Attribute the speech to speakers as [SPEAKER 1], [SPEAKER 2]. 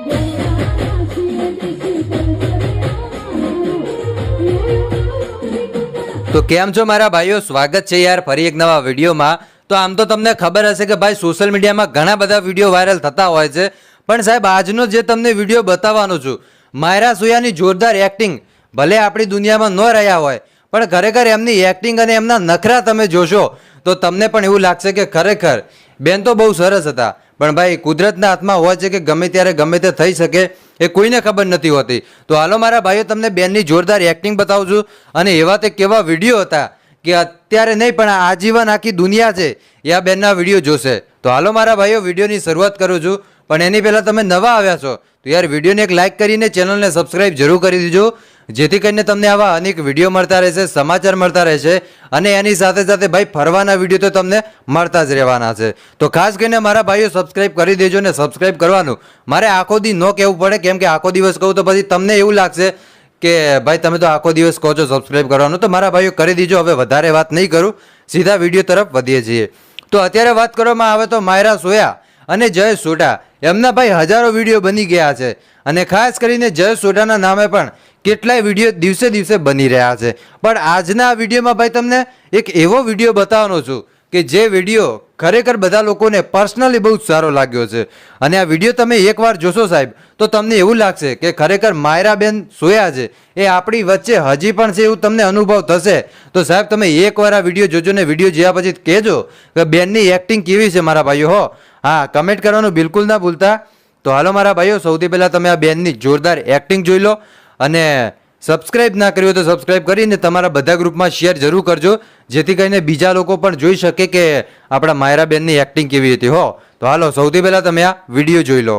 [SPEAKER 1] તો કેમ છો મારા ભાઈઓ, સ્વાગત છે યાર ફરી એક નવા વિડીયોમાં। તો આમ તો તમને ખબર હશે કે ભાઈ સોશિયલ મીડિયામાં ઘણા બધા વિડીયો વાયરલ થતા હોય છે, પણ સાહેબ આજનો જે તમને વિડીયો બતાવવાનો છું, માયરા સોયાની જોરદાર એક્ટિંગ ભલે આપણી દુનિયામાં ન રહ્યા હોય, પણ ખરેખર એમની એક્ટિંગ અને એમના નખરા તમે જોશો તો તમને પણ એવું લાગશે કે ખરેખર બેન તો બહુ સરસ હતા। પણ ભાઈ કુદરતના હાથમાં હોય છે કે ગમે ત્યારે ગમે તે થઈ શકે, એ કોઈને ખબર નથી હોતી। તો હાલો મારા ભાઈઓ, તમને બેનની જોરદાર એક્ટિંગ બતાવું છું, અને એવા તે કેવા વિડીયો હતા કે અત્યારે નહીં પણ આજીવન આખી દુનિયા છે એ આ બેનના વિડીયો જોશે। તો હાલો મારા ભાઈઓ, વિડીયોની શરૂઆત કરું છું, પણ એની પહેલાં તમે નવા આવ્યા છો તો યાર વિડીયોને એક લાઇક કરીને ચેનલને સબસ્ક્રાઈબ જરૂર કરી દીજો, જેથી કરીને તમને આવા અનેક વિડીયો મળતા રહેશે, સમાચાર મળતા રહેશે, અને એની સાથે સાથે ભાઈ ફરવાના વિડીયો તો તમને મળતા જ રહેવાના છે। તો ખાસ કરીને મારા ભાઈઓ સબસ્ક્રાઈબ કરી દેજો, ને સબસ્ક્રાઈબ કરવાનું મારે આખો દી ન કહેવું પડે, કેમ કે આખો દિવસ કહું તો પછી તમને એવું લાગશે કે ભાઈ તમે તો આખો દિવસ કહો છો સબસ્ક્રાઈબ કરવાનું। તો મારા ભાઈઓ કરી દીજો। હવે વધારે વાત નહીં કરું, સીધા વિડીયો તરફ વધીએ છીએ। તો અત્યારે વાત કરવામાં આવે તો માયરા સોયા અને જયેશ સોઢા એમના ભાઈ હજારો વિડીયો બની ગયા છે, અને ખાસ કરીને જયેશ સોઢાના નામે પણ કેટલાય વિડીયો દિવસે દિવસે બની રહ્યા છે। પણ આજના વિડીયોમાં ભાઈ તમને એક એવો વિડીયો બતાવવાનો છું કે જે વિડીયો ખરેખર બધા લોકોને પર્સનલી બહુ જ સારો લાગ્યો છે, અને આ વિડીયો તમે એકવાર જોશો સાહેબ તો તમને એવું લાગશે કે ખરેખર માયરાબેન સોયા છે એ આપણી વચ્ચે હજી પણ છે, એવું તમને અનુભવ થશે। તો સાહેબ તમે એકવાર આ વિડીયો જોજો, ને વિડીયો જોયા પછી કહેજો કે બેનની એક્ટિંગ કેવી છે મારા ભાઈઓ। હો હા, કમેન્ટ કરવાનું બિલકુલ ના ભૂલતા। તો હાલો મારા ભાઈઓ, સૌથી પહેલાં તમે આ બેનની જોરદાર એક્ટિંગ જોઈ લો, અને સબસ્ક્રાઇબ ના કર્યું તો સબસ્ક્રાઇબ કરીને તમારા બધા ગ્રુપમાં શેર જરૂર કરજો, જેથી કરીને બીજા લોકો પણ જોઈ શકે કે આપણા માયરાબેનની એક્ટિંગ કેવી હતી। હો તો હાલો સૌથી પહેલાં તમે આ વિડીયો જોઈ લો।